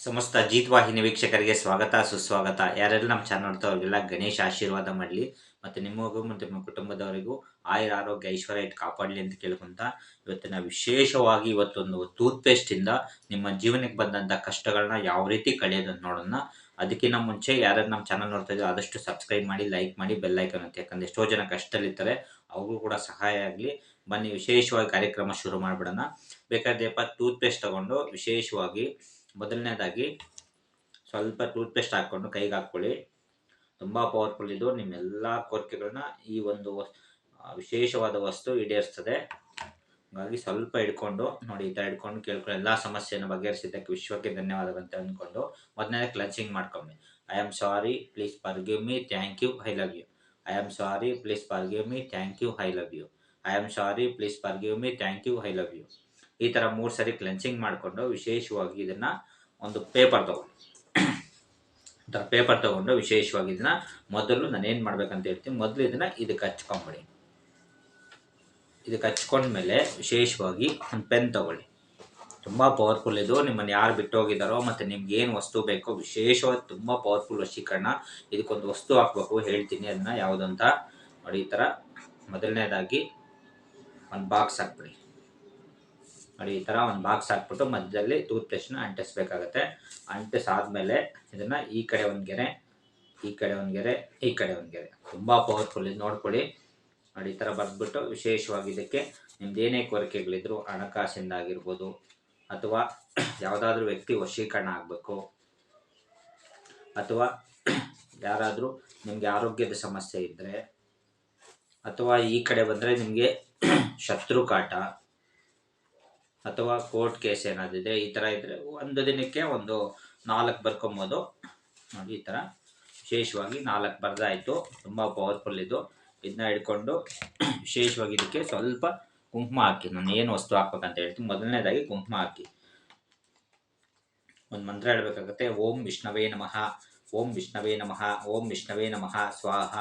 ಸಮಸ್ತ ಅಜಿತ್ ವಾಹಿನಿ ವೀಕ್ಷಕರಿಗೆ ಸ್ವಾಗತ ಸುಸ್ವಾಗತ. ಯಾರೆಲ್ಲ ನಮ್ಮ ಚಾನಲ್ ನೋಡ್ತಾ ಅವ್ರಿಗೆಲ್ಲ ಗಣೇಶ ಆಶೀರ್ವಾದ ಮಾಡಲಿ ಮತ್ತು ನಿಮಗೂ ಮತ್ತು ನಿಮ್ಮ ಕುಟುಂಬದವರಿಗೂ ಆಯುರ ಆರೋಗ್ಯ ಐಶ್ವರ್ಯ ಇಟ್ಟು ಕಾಪಾಡಲಿ ಅಂತ ಕೇಳ್ಕೊಂತ ಇವತ್ತಿನ ವಿಶೇಷವಾಗಿ ಇವತ್ತೊಂದು ಟೂತ್ಪೇಸ್ಟಿಂದ ನಿಮ್ಮ ಜೀವನಕ್ಕೆ ಬಂದಂಥ ಕಷ್ಟಗಳನ್ನ ಯಾವ ರೀತಿ ಕಳೆಯೋದು ನೋಡೋಣ. ಅದಕ್ಕಿಂತ ಮುಂಚೆ ಯಾರು ನಮ್ಮ ಚಾನಲ್ ನೋಡ್ತಾ ಇದ್ದೀವಿ ಆದಷ್ಟು ಸಬ್ಸ್ಕ್ರೈಬ್ ಮಾಡಿ, ಲೈಕ್ ಮಾಡಿ, ಬೆಲ್ ಐಕಾನ್ ಅಂತ. ಯಾಕಂದರೆ ಎಷ್ಟೋ ಜನ ಕಷ್ಟದಲ್ಲಿರ್ತಾರೆ, ಅವ್ರಿಗೂ ಕೂಡ ಸಹಾಯ ಆಗಲಿ. ಬನ್ನಿ ವಿಶೇಷವಾಗಿ ಕಾರ್ಯಕ್ರಮ ಶುರು ಮಾಡಿಬಿಡೋಣ. ಬೇಕಾದೆಪ್ಪ ಟೂತ್ಪೇಸ್ಟ್ ತಗೊಂಡು ವಿಶೇಷವಾಗಿ ಮೊದಲನೇದಾಗಿ ಸ್ವಲ್ಪ ಟೂತ್ಪೇಸ್ಟ್ ಹಾಕ್ಕೊಂಡು ಕೈಗೆ ಹಾಕ್ಕೊಳ್ಳಿ. ತುಂಬ ಪವರ್ಫುಲ್ ಇದು. ನಿಮ್ಮೆಲ್ಲ ಕೋರಿಕೆಗಳನ್ನ ಈ ಒಂದು ವಿಶೇಷವಾದ ವಸ್ತು ಈಡೇರಿಸ್ತದೆ. ಹಾಗಾಗಿ ಸ್ವಲ್ಪ ಹಿಡ್ಕೊಂಡು ನೋಡಿ, ಈ ಥರ ಹಿಡ್ಕೊಂಡು ಕೇಳ್ಕೊಂಡು ಎಲ್ಲ ಸಮಸ್ಯೆಯನ್ನು ಬಗೆಹರಿಸಿದ್ದಕ್ಕೆ ವಿಶ್ವಕ್ಕೆ ಧನ್ಯವಾದಗಳಂತ ಅಂದ್ಕೊಂಡು ಮೊದಲನೇ ಕ್ಲನ್ಸಿಂಗ್ ಮಾಡ್ಕೊಂಬಿ. I am sorry, please forgive me, thank you, I love you. I am sorry, please forgive me, thank you, I love you. I am sorry, please forgive me, thank you, I love you. ಈ ಥರ 3 ಸರಿ cleansing ಮಾಡಿಕೊಂಡು ವಿಶೇಷವಾಗಿ ಇದನ್ನು ಒಂದು paper ತೊಗೊಂಡು ವಿಶೇಷವಾಗಿ ಇದನ್ನು ಮೊದಲು ನಾನು ಏನು ಮಾಡ್ಬೇಕಂತ ಹೇಳ್ತೀನಿ. ಮೊದಲು ಇದನ್ನು ಇದಕ್ಕೆ ಹಚ್ಕೊಂಬಿಡಿ. ಇದಕ್ಕೆ ಹಚ್ಕೊಂಡ್ಮೇಲೆ ವಿಶೇಷವಾಗಿ ಒಂದು ಪೆನ್ ತೊಗೊಳ್ಳಿ. ತುಂಬ ಪವರ್ಫುಲ್ ಇದು. ನಿಮ್ಮನ್ನು ಯಾರು ಬಿಟ್ಟು ಹೋಗಿದ್ದಾರೋ ಮತ್ತು ನಿಮ್ಗೆ ಏನು ವಸ್ತು ಬೇಕೋ ವಿಶೇಷವಾಗಿ ತುಂಬ ಪವರ್ಫುಲ್ ವಶೀಕರಣ. ಇದಕ್ಕೊಂದು ವಸ್ತು ಹಾಕ್ಬೇಕು, ಹೇಳ್ತೀನಿ ಅದನ್ನು ಯಾವುದು ಅಂತ ನೋಡಿ. ಈ ಥರ ಮೊದಲನೇದಾಗಿ ಒಂದು ಬಾಕ್ಸ್ ಹಾಕ್ಬಿಡಿ. ನೋಡಿ, ಈ ಥರ ಒಂದು ಬಾಕ್ಸ್ ಹಾಕ್ಬಿಟ್ಟು ಮಧ್ಯದಲ್ಲಿ ಟೂತ್ಪೇಸ್ಟ್ನ ಅಂಟಿಸ್ಬೇಕಾಗತ್ತೆ. ಅಂಟಿಸಾದ್ಮೇಲೆ ಇದನ್ನು ಈ ಕಡೆ ಒಂದು ಗೆರೆ, ಈ ಕಡೆ ಒಂದು ಗೆರೆ, ಈ ಕಡೆ ಒಂದು ಗೆರೆ. ತುಂಬ ಪವರ್ಫುಲ್ ಇದು, ನೋಡ್ಕೊಳ್ಳಿ. ನೋಡಿ, ಈ ಥರ ಬರೆದ್ಬಿಟ್ಟು ವಿಶೇಷವಾಗಿ ಇದಕ್ಕೆ ನಿಮ್ದು ಏನೇ ಕೋರಿಕೆಗಳಿದ್ರು ಹಣಕಾಸಿಂದ ಆಗಿರ್ಬೋದು, ಅಥವಾ ಯಾವುದಾದ್ರೂ ವ್ಯಕ್ತಿ ವಶೀಕರಣ ಆಗಬೇಕು, ಅಥವಾ ಯಾರಾದರೂ ನಿಮಗೆ ಆರೋಗ್ಯದ ಸಮಸ್ಯೆ ಇದ್ದರೆ, ಅಥವಾ ಈ ಕಡೆ ಬಂದರೆ ನಿಮಗೆ ಶತ್ರು ಕಾಟ ಅಥವಾ ಕೋರ್ಟ್ ಕೇಸ್ ಏನಾದಿದೆ, ಈ ಥರ ಇದ್ದರೆ ಒಂದು ದಿನಕ್ಕೆ ಒಂದು 4 ಬರ್ಕೊಬೋದು. ನೋಡಿ, ಈ ಥರ ವಿಶೇಷವಾಗಿ 4 ಬರೆದಾಯಿತು. ತುಂಬ ಪವರ್ಫುಲ್ ಇದು. ಇದನ್ನ ಹಿಡ್ಕೊಂಡು ವಿಶೇಷವಾಗಿ ಇದಕ್ಕೆ ಸ್ವಲ್ಪ ಕುಂಕುಮ ಹಾಕಿ. ನಾನು ಏನು ವಸ್ತು ಹಾಕ್ಬೇಕಂತ ಹೇಳ್ತೀನಿ. ಮೊದಲನೇದಾಗಿ ಕುಂಕುಮ ಹಾಕಿ ಒಂದು ಮಂತ್ರ ಹೇಳಬೇಕಾಗುತ್ತೆ. ಓಂ ವಿಷ್ಣವೇ ನಮಃ, ಓಂ ವಿಷ್ಣವೇ ನಮಃ, ಓಂ ವಿಷ್ಣವೇ ನಮಃ ಸ್ವಾಹ,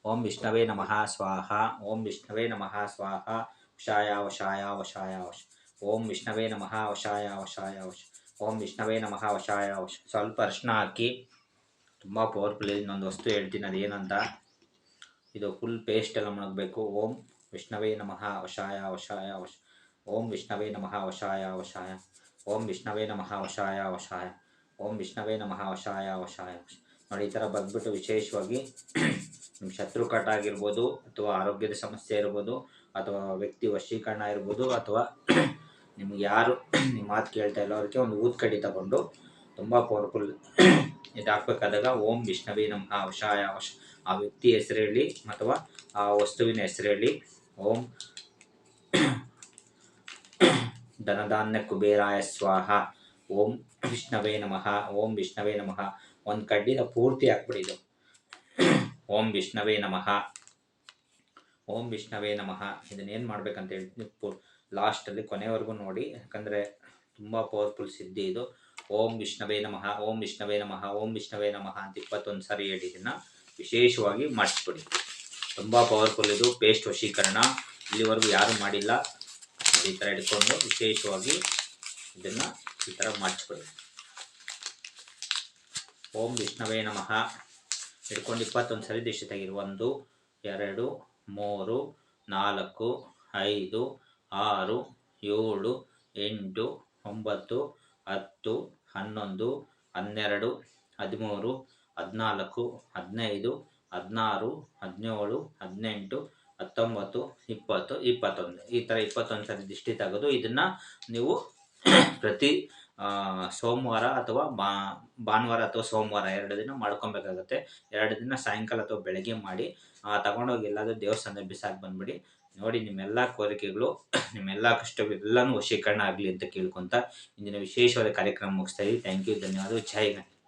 ಓಂ ವಿಷ್ಣವೇ ನಮಃ ಸ್ವಾಹ, ಓಂ ವಿಷ್ಣವೇ ನಮಃ ಸ್ವಾಹ, ವಶಾಯ ವಶಾಯ ವಶಾಯ ವಶ, ಓಂ ವಿಷ್ಣವೇ ನಮಃ ವಶಾಯ ವಶಾಯ ವಶ, ಓಂ ವಿಷ್ಣವೇ ನಮಃ ವಶಾಯ ವಶ. ಸ್ವಲ್ಪ ಅರಿಶಿನ ಹಾಕಿ. ತುಂಬ ಪವರ್ಫುಲ್. ಇನ್ನೊಂದು ವಸ್ತು ಹೇಳ್ತೀನಿ, ಅದೇನಂತ. ಇದು ಫುಲ್ ಪೇಸ್ಟ್ ಎಲ್ಲ ಮುಳುಗಬೇಕು. ಓಂ ವಿಷ್ಣವೇ ನಮಃ ವಶಾಯ ವಶಾಯ ವಶ, ಓಂ ವಿಷ್ಣವೇ ನಮಃ ವಶಾಯ ವಶಾಯ, ಓಂ ವಿಷ್ಣವೇ ನಮಃ ವಶಾಯ ವಶಾಯ, ಓಂ ವಿಷ್ಣವೇ ನಮಃ ವಶಾಯ ವಶಾಯ ವಶ. ನೋಡಿ, ಈ ಥರ ಬಗ್ಬಿಟ್ಟು ವಿಶೇಷವಾಗಿ ನಿಮ್ಮ ಶತ್ರು ಕಾಟ ಆಗಿರ್ಬೋದು, ಅಥವಾ ಆರೋಗ್ಯದ ಸಮಸ್ಯೆ ಇರ್ಬೋದು, ಅಥವಾ ವ್ಯಕ್ತಿ ವಶೀಕರಣ ಇರ್ಬೋದು, ಅಥವಾ ನಿಮ್ಗೆ ಯಾರು ನಿಮ್ಮ ಮಾತು ಕೇಳ್ತಾ ಇಲ್ಲ ಅವ್ರಿಗೆ ಒಂದು ಊದ್ಕಡ್ಡಿ ತಗೊಂಡು ತುಂಬ ಪವರ್ಫುಲ್ ಇದು ಹಾಕ್ಬೇಕಾದಾಗ ಓಂ ವಿಷ್ಣವೇ ನಮಃ ವಶಾಯ ವಶ, ಆ ವ್ಯಕ್ತಿ ಹೆಸರು ಹೇಳಿ ಅಥವಾ ಆ ವಸ್ತುವಿನ ಹೆಸರು ಹೇಳಿ. ಓಂ ಧನಧಾನ್ಯ ಕುಬೇರಾಯ ಸ್ವಾಹ, ಓಂ ವಿಷ್ಣವೇ ನಮಃ, ಓಂ ವಿಷ್ಣವೇ ನಮಃ. ಒಂದು ಕಡ್ಡಿನ ಪೂರ್ತಿ ಹಾಕ್ಬಿಡಿದು. ಓಂ ವಿಷ್ಣವೇ ನಮಃ, ಓಂ ವಿಷ್ಣವೇ ನಮಃ. ಇದನ್ನೇನು ಮಾಡ್ಬೇಕಂತ ಹೇಳ್ತೀನಿ, ಲಾಸ್ಟಲ್ಲಿ ಕೊನೆವರೆಗೂ ನೋಡಿ, ಯಾಕಂದರೆ ತುಂಬ ಪವರ್ಫುಲ್ ಸಿದ್ಧಿ ಇದು. ಓಂ ವಿಷ್ಣವೇ ನಮಃ, ಓಂ ವಿಷ್ಣವೇ ನಮಃ, ಓಂ ವಿಷ್ಣವೇ ನಮಃ ಅಂತ 21 ಸಾರಿ ಹೇಳಿ ಇದನ್ನು ವಿಶೇಷವಾಗಿ ಮಾಡಿಸ್ಬಿಡಿ. ತುಂಬ ಪವರ್ಫುಲ್ ಇದು ಪೇಸ್ಟ್ ವಶೀಕರಣ. ಇಲ್ಲಿವರೆಗೂ ಯಾರೂ ಮಾಡಿಲ್ಲ. ಈ ಥರ ಹಿಡ್ಕೊಂಡು ವಿಶೇಷವಾಗಿ ಇದನ್ನು ಈ ಥರ ಮಾಡಿಸ್ಬಿಡಿ. ಓಂ ವಿಷ್ಣವೇ ನಮಃ ಹಿಡ್ಕೊಂಡು 21 ಸರಿ ದಿಶೆ ತೆಗೀರಿ. 1 2 3 4 5 6 7 8 9 10 11 12 13 14 15 16 17 18 19 20 21 ಈ ಥರ 21 ಸರಿ ದಿಷ್ಟಿ ತೆಗೆದು ಇದನ್ನು ನೀವು ಪ್ರತಿ ಸೋಮವಾರ ಅಥವಾ ಭಾನುವಾರ ಅಥವಾ ಸೋಮವಾರ 2 ದಿನ ಮಾಡ್ಕೊಬೇಕಾಗತ್ತೆ. 2 ದಿನ ಸಾಯಂಕಾಲ ಅಥವಾ ಬೆಳಗ್ಗೆ ಮಾಡಿ ತಗೊಂಡೋಗಿ ಎಲ್ಲಾದರೂ ದೇವಸ್ಥಾನದಲ್ಲಿ ಬಿಸಾಕಿ ಬಂದುಬಿಡಿ. ನೋಡಿ, ನಿಮ್ಮೆಲ್ಲ ಕೋರಿಕೆಗಳು, ನಿಮ್ಮೆಲ್ಲ ಕಷ್ಟಗಳೆಲ್ಲನೂ ವಶೀಕರಣ ಆಗಲಿ ಅಂತ ಕೇಳ್ಕೊತ ಇಂದಿನ ವಿಶೇಷವಾದ ಕಾರ್ಯಕ್ರಮ ಮುಗಿಸ್ತಾ ಇದ್ದೀವಿ. ಥ್ಯಾಂಕ್ ಯು, ಧನ್ಯವಾದ. ಜೈ ಗಣೇಶ.